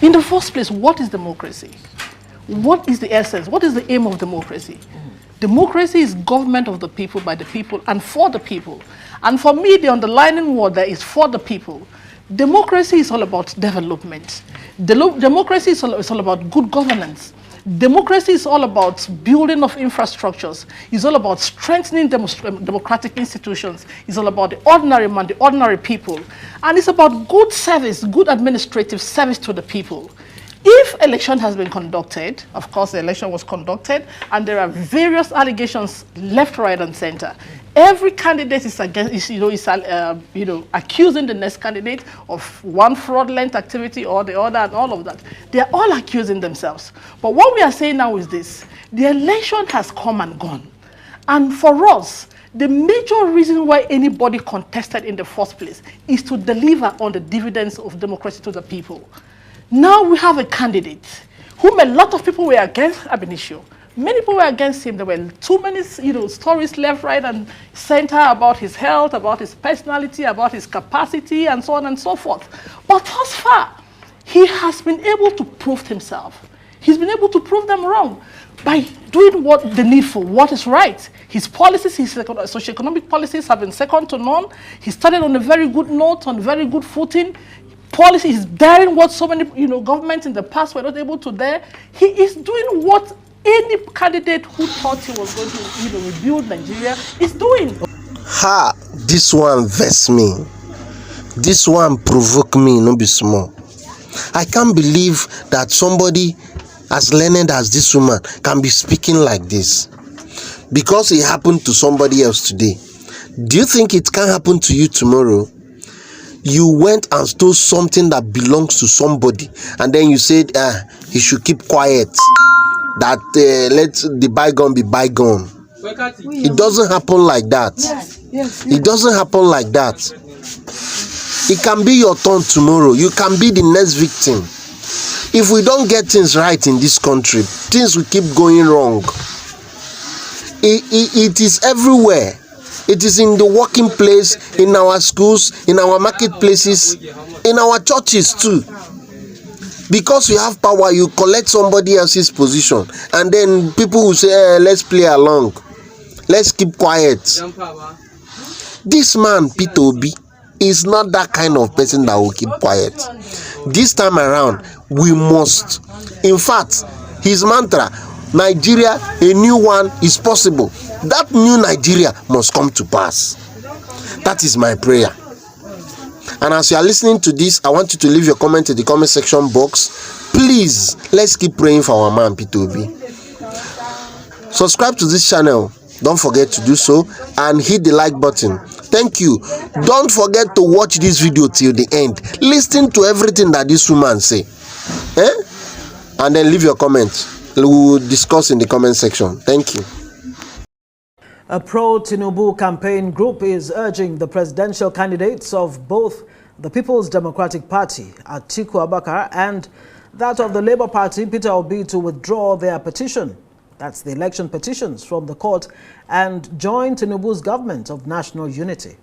In the first place, what is democracy? What is the essence? What is the aim of democracy? Democracy is government of the people, by the people, and for the people. And for me, the underlying word there is for the people. Democracy is all about development. Democracy is all about good governance. Democracy is all about building of infrastructures. It's all about strengthening democratic institutions. It's all about the ordinary man, the ordinary people. And it's about good service, good administrative service to the people. If election has been conducted, of course the election was conducted, and there are various allegations left, right, and center. Every candidate is accusing the next candidate of one fraudulent activity or the other, and all of that. They are all accusing themselves. But what we are saying now is this: the election has come and gone, and for us, the major reason why anybody contested in the first place is to deliver on the dividends of democracy to the people. Now we have a candidate whom a lot of people were against Ab initio. Many people were against him. There were too many stories left, right, and center about his health, about his personality, about his capacity, and so on and so forth. But thus far, he has been able to prove himself. He's been able to prove them wrong by doing what the needful, what is right. His policies, his socioeconomic policies have been second to none. He started on a very good note, on very good footing. Policy is daring what so many governments in the past were not able to dare. He is doing what any candidate who thought he was going to rebuild Nigeria is doing. Ha! This one vex me. This one provoke me, no be small. I can't believe that somebody as learned as this woman can be speaking like this. Because it happened to somebody else today. Do you think it can happen to you tomorrow? You went and stole something that belongs to somebody, and then you said he should keep quiet, that let the bygone be bygone. It doesn't happen like that. Yes. It doesn't happen like that. It can be your turn tomorrow. You can be the next victim. If we don't get things right in this country, things will keep going wrong. It is everywhere. It is in the working place, in our schools, in our marketplaces, in our churches too. Because you have power, you collect somebody else's position, and then people will say, let's play along. Let's keep quiet. This man, Peter Obi, is not that kind of person that will keep quiet. This time around, we must. In fact, his mantra, Nigeria, a new one is possible. That new Nigeria must come to pass. That is my prayer. And as you are listening to this, I want you to leave your comment in the comment section box. Please, let's keep praying for our man, Peter Obi. Subscribe to this channel. Don't forget to do so. And hit the like button. Thank you. Don't forget to watch this video till the end. Listen to everything that this woman say. And then leave your comments. We will discuss in the comment section. Thank you. A pro-Tinubu campaign group is urging the presidential candidates of both the People's Democratic Party, Atiku Abubakar, and that of the Labour Party, Peter Obi, to withdraw their petition, that's the election petitions, from the court and join Tinubu's government of national unity.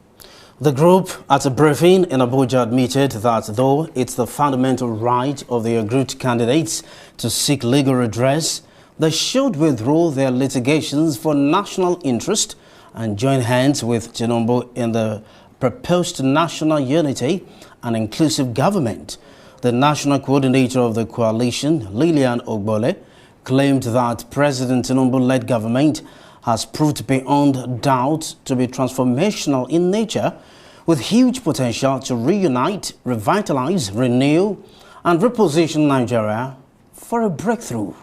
The group, at a briefing in Abuja, admitted that though it's the fundamental right of the agreed candidates to seek legal redress, they should withdraw their litigations for national interest and join hands with Tinubu in the proposed national unity and inclusive government. The national coordinator of the coalition, Lilian Ogbole, claimed that President Tinubu-led government has proved beyond doubt to be transformational in nature, with huge potential to reunite, revitalize, renew, and reposition Nigeria for a breakthrough.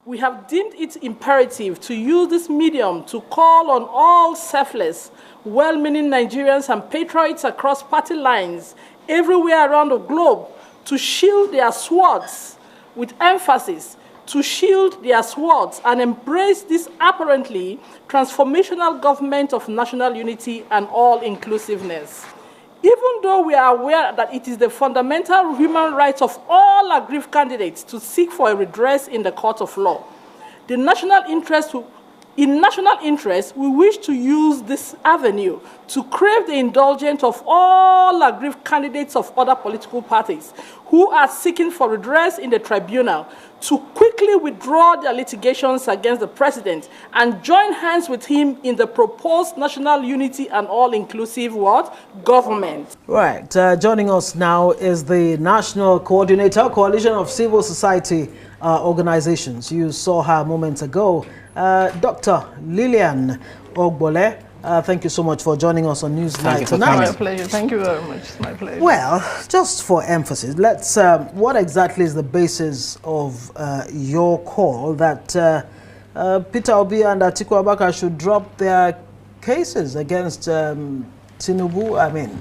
We have deemed it imperative to use this medium to call on all selfless, well-meaning Nigerians and patriots across party lines everywhere around the globe to shield their swords, with emphasis, to shield their swords and embrace this apparently transformational government of national unity and all-inclusiveness. Even though we are aware that it is the fundamental human rights of all aggrieved candidates to seek for a redress in the court of law, the national interest in national interest, we wish to use this avenue to crave the indulgence of all aggrieved candidates of other political parties who are seeking for redress in the tribunal to quickly withdraw their litigations against the president and join hands with him in the proposed national unity and all-inclusive government. Right. Joining us now is the National Coordinator, Coalition of Civil Society Organizations. You saw her moments ago. Dr. Lillian Ogbole, thank you so much for joining us on Newsnight tonight. My pleasure. Thank you very much. It's my pleasure. Well, just for emphasis, let's. What exactly is the basis of your call that Peter Obi and Atiku Abubakar should drop their cases against Tinubu? I mean,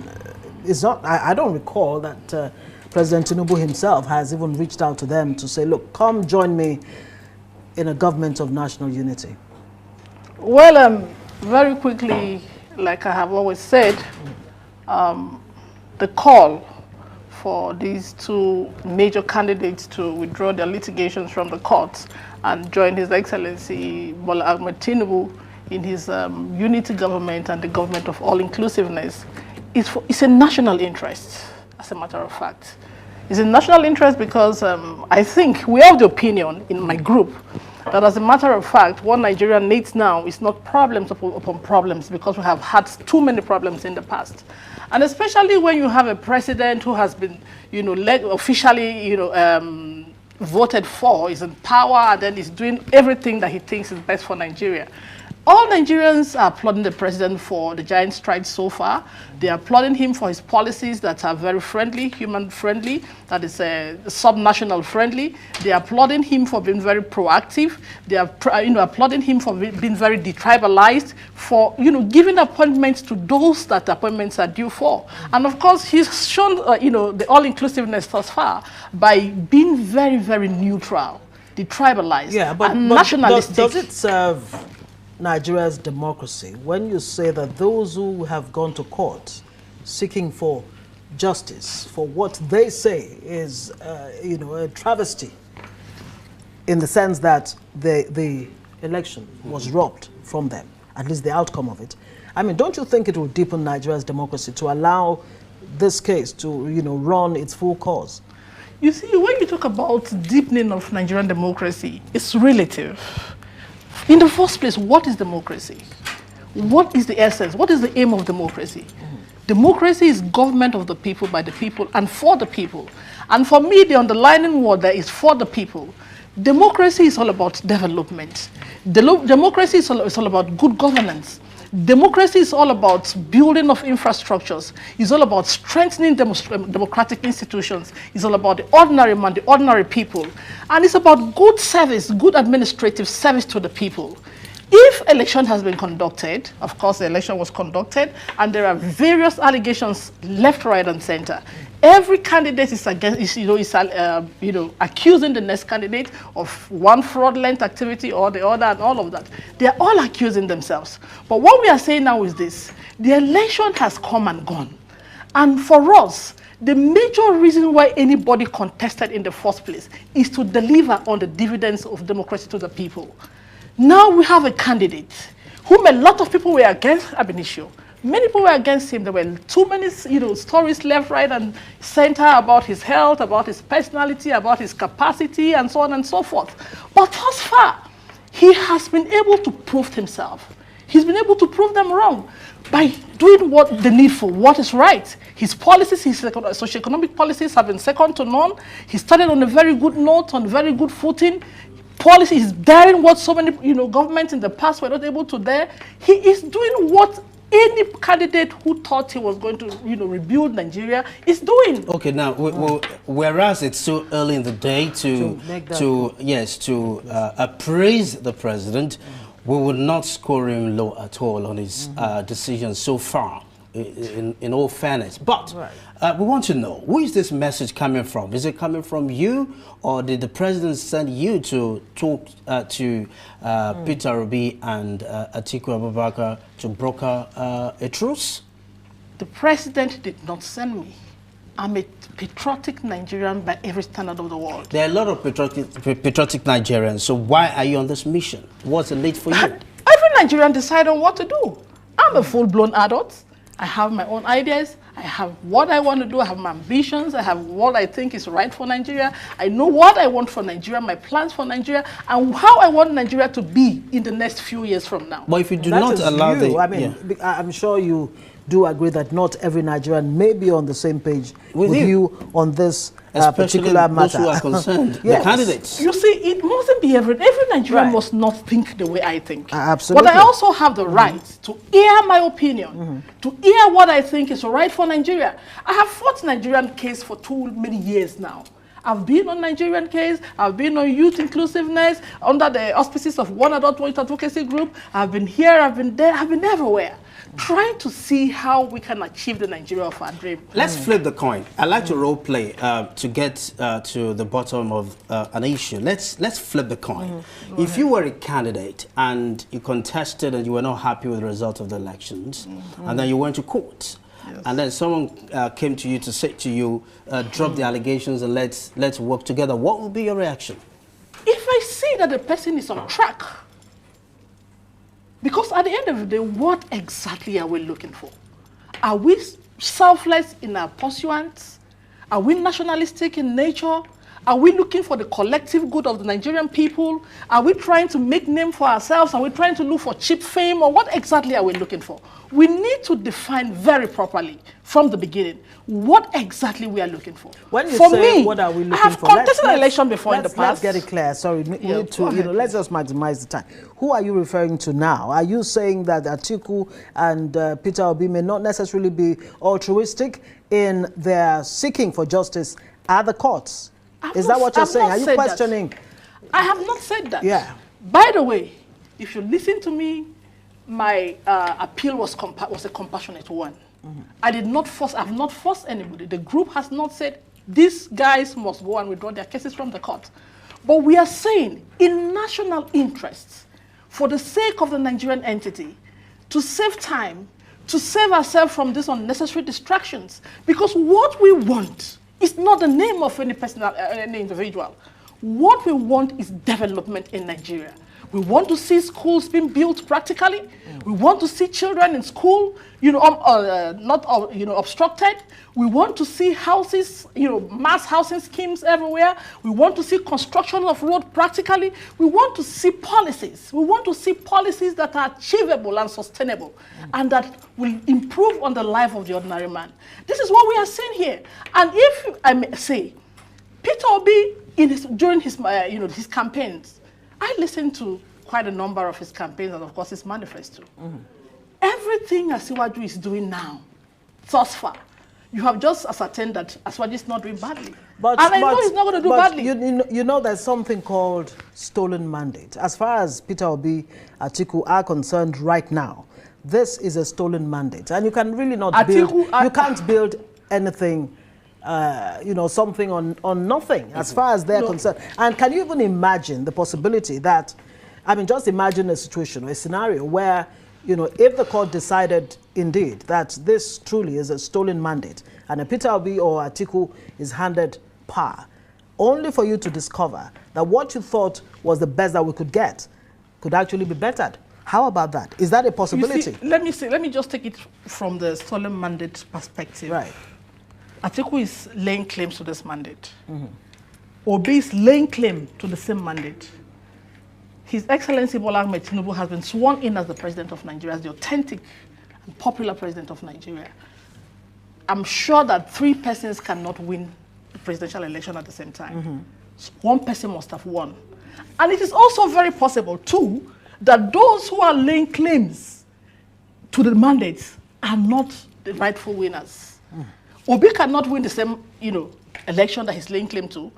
it's not. I don't recall that President Tinubu himself has even reached out to them to say, "Look, come join me in a government of national unity." Well, very quickly, like I have always said, the call for these two major candidates to withdraw their litigations from the courts and join His Excellency Bola Ahmed Tinubu in his unity government and the government of all-inclusiveness is a national interest, as a matter of fact. It's a national interest because I think we have the opinion in my group that, as a matter of fact, what Nigeria needs now is not problems upon problems, because we have had too many problems in the past. And especially when you have a president who has been, officially, voted for, is in power, and then is doing everything that he thinks is best for Nigeria. All Nigerians are applauding the president for the giant strides so far. They are applauding him for his policies that are very friendly, human-friendly, that is sub-national friendly. They are applauding him for being very proactive. They are applauding him for being very detribalized, for giving appointments to those that the appointments are due for. And of course, he's shown the all-inclusiveness thus far by being very, very neutral, detribalized, and nationalistic. Does it serve Nigeria's democracy when you say that those who have gone to court seeking for justice for what they say is a travesty, in the sense that the election was robbed from them, at least the outcome of it? I mean, don't you think it will deepen Nigeria's democracy to allow this case to run its full course? You see, when you talk about deepening of Nigerian democracy, it's relative. In the first place, what is democracy? What is the essence? What is the aim of democracy? Democracy is government of the people, by the people, and for the people. And for me, the underlining word there is for the people. Democracy is all about development. Democracy is all about good governance. Democracy is all about building of infrastructures. It's all about strengthening democratic institutions. It's all about the ordinary man, the ordinary people. And it's about good service, good administrative service to the people. If election has been conducted, of course the election was conducted, and there are various allegations left, right, and center. Every candidate is accusing the next candidate of one fraudulent activity or the other, and all of that. They are all accusing themselves. But what we are saying now is this: the election has come and gone, and for us, the major reason why anybody contested in the first place is to deliver on the dividends of democracy to the people. Now we have a candidate whom a lot of people were against ab initio. Many people were against him. There were too many, stories left, right, and center about his health, about his personality, about his capacity, and so on and so forth. But thus far, he has been able to prove himself. He's been able to prove them wrong by doing what the needful, what is right. His policies, his socioeconomic policies have been second to none. He started on a very good note, on very good footing. Policy is daring what so many governments in the past were not able to dare. He is doing what any candidate who thought he was going to rebuild Nigeria is doing. Okay, now whereas it's so early in the day to appraise the president, we would not score him low at all on his decisions so far, in all fairness. But we want to know, who is this message coming from? Is it coming from you, or did the president send you to talk to Peter Obi and Atiku Abubakar to broker a truce? The president did not send me. I'm a patriotic Nigerian by every standard of the world. There are a lot of patriotic Nigerians, so why are you on this mission? What's the lead for you? I Nigerians decide on what to do. I'm a full-blown adult. I have my own ideas. I have what I want to do. I have my ambitions. I have what I think is right for Nigeria. I know what I want for Nigeria, my plans for Nigeria, and how I want Nigeria to be in the next few years from now. But if you do not allow the... I mean, I'm sure you do agree that not every Nigerian may be on the same page with you on this particular matter. Those who are concerned, yes. the candidates. You see, it mustn't be every Nigerian must not think the way I think. Absolutely. But I also have the right to air my opinion, to air what I think is right for Nigeria. I have fought Nigerian case for too many years now. I've been on Nigerian case, I've been on youth inclusiveness, under the auspices of One Adult Youth Advocacy Group. I've been here, I've been there, I've been everywhere, trying to see how we can achieve the Nigeria of our dream. Let's flip the coin. I like to role play to get to the bottom of an issue. Let's flip the coin. If you were a candidate and you contested and you were not happy with the result of the elections, and then you went to court, and then someone came to you to say to you, drop the allegations and let's work together, what would be your reaction? If I see that the person is on track, because at the end of the day, what exactly are we looking for? Are we selfless in our pursuance? Are we nationalistic in nature? Are we looking for the collective good of the Nigerian people? Are we trying to make name for ourselves? Are we trying to look for cheap fame? Or what exactly are we looking for? We need to define very properly from the beginning what exactly we are looking for. When you for say me, what are we looking I have for, contested an election before in the past. Let's get it clear. Sorry, we need to, let's just maximize the time. Who are you referring to now? Are you saying that Atiku and Peter Obi may not necessarily be altruistic in their seeking for justice at the courts? Is that what you're saying? Are you questioning? I have not said that. Yeah. By the way, if you listen to me, my appeal was a compassionate one. I did not force. I have not forced anybody. The group has not said these guys must go and withdraw their cases from the court. But we are saying, in national interests, for the sake of the Nigerian entity, to save time, to save ourselves from these unnecessary distractions, because what we want is not the name of any person, any individual. What we want is development in Nigeria. We want to see schools being built practically. We want to see children in school, not obstructed. We want to see houses, mass housing schemes everywhere. We want to see construction of road practically. We want to see policies. We want to see policies that are achievable and sustainable, and that will improve on the life of the ordinary man. This is what we are saying here. And if I may say, Peter Obi, during his his campaigns, I listened to quite a number of his campaigns and, of course, his manifesto. Everything Asiwaju is doing now, thus far, you have just ascertained that Asiwaju is not doing badly. And I know he's not going to do badly. You know there's something called stolen mandate. As far as Peter Obi, Atiku are concerned right now, this is a stolen mandate. And you can really not build, you can't build anything something on nothing as far as they're concerned. And can you even imagine the possibility that, just imagine a situation or a scenario where, if the court decided indeed that this truly is a stolen mandate and a Peter Obi or Atiku is handed power, only for you to discover that what you thought was the best that we could get could actually be bettered. How about that? Is that a possibility? Let me just take it from the stolen mandate perspective. Right. Atiku is laying claims to this mandate. Obi is laying claim to the same mandate. His Excellency Bola Ahmed Tinubu has been sworn in as the president of Nigeria, as the authentic and popular president of Nigeria. I'm sure that 3 persons cannot win the presidential election at the same time. So one person must have won. And it is also very possible, too, that those who are laying claims to the mandates are not the rightful winners. Obi cannot win the same, election that he's laying claim to.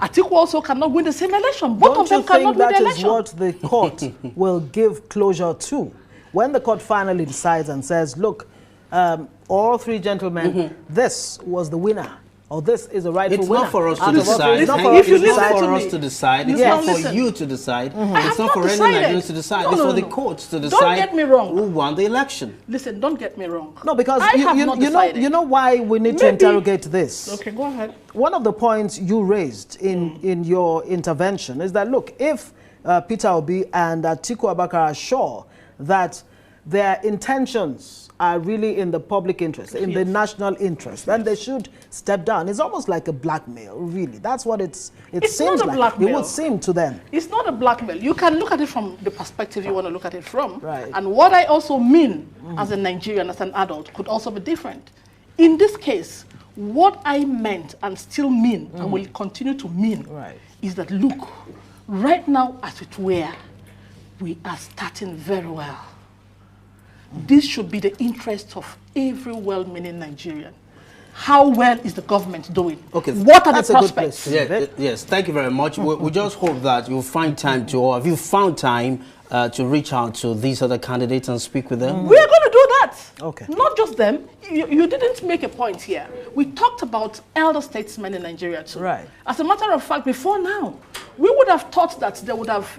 Atiku also cannot win the same election. Both of them cannot win the election. That is what the court will give closure to. When the court finally decides and says, look, all 3 gentlemen, this was the winner. Or this is a rightful winner. It's not for us to decide. It's not for us to decide. It's not for you to decide. It's not for any Nigerians to decide. It's for the courts to decide. Don't get me wrong. Who won the election. Listen, don't get me wrong. No, because you know why we need to interrogate this. Okay, go ahead. One of the points you raised in your intervention is that, look, if Peter Obi and Atiku Abubakar are sure that their intentions are really in the public interest, in the national interest, then they should step down. It's almost like a blackmail, really. That's what it seems not a like. blackmail. It would seem to them. It's not a blackmail. You can look at it from the perspective you want to look at it from. Right. And what I also mean as a Nigerian, as an adult, could also be different. In this case, what I meant and still mean and will continue to mean is that, look, right now as it were, we are starting very well. This should be the interest of every well-meaning Nigerian. How well is the government doing? Okay, what are the prospects? Yes, thank you very much. We just hope that you'll find time to, or have you found time to reach out to these other candidates and speak with them? We're going to do that. Okay. Not just them. You didn't make a point here. We talked about elder statesmen in Nigeria too. Right. As a matter of fact, before now, we would have thought that they would have,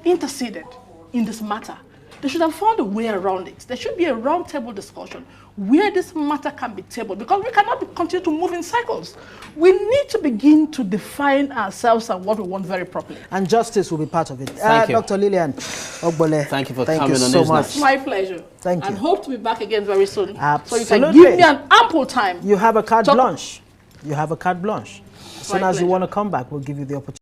interceded in this matter. They should have found a way around it. There should be a roundtable discussion where this matter can be tabled, because we cannot continue to move in cycles. We need to begin to define ourselves and what we want very properly. And justice will be part of it. Thank you. Dr. Lillian Ogbole, thank you for coming on so this much. It's my pleasure. Thank you. And hope to be back again very soon. Absolutely. So you can give me an ample time. You have a carte blanche. You have a carte blanche. As soon as you pleasure. want to come back, we'll give you the opportunity.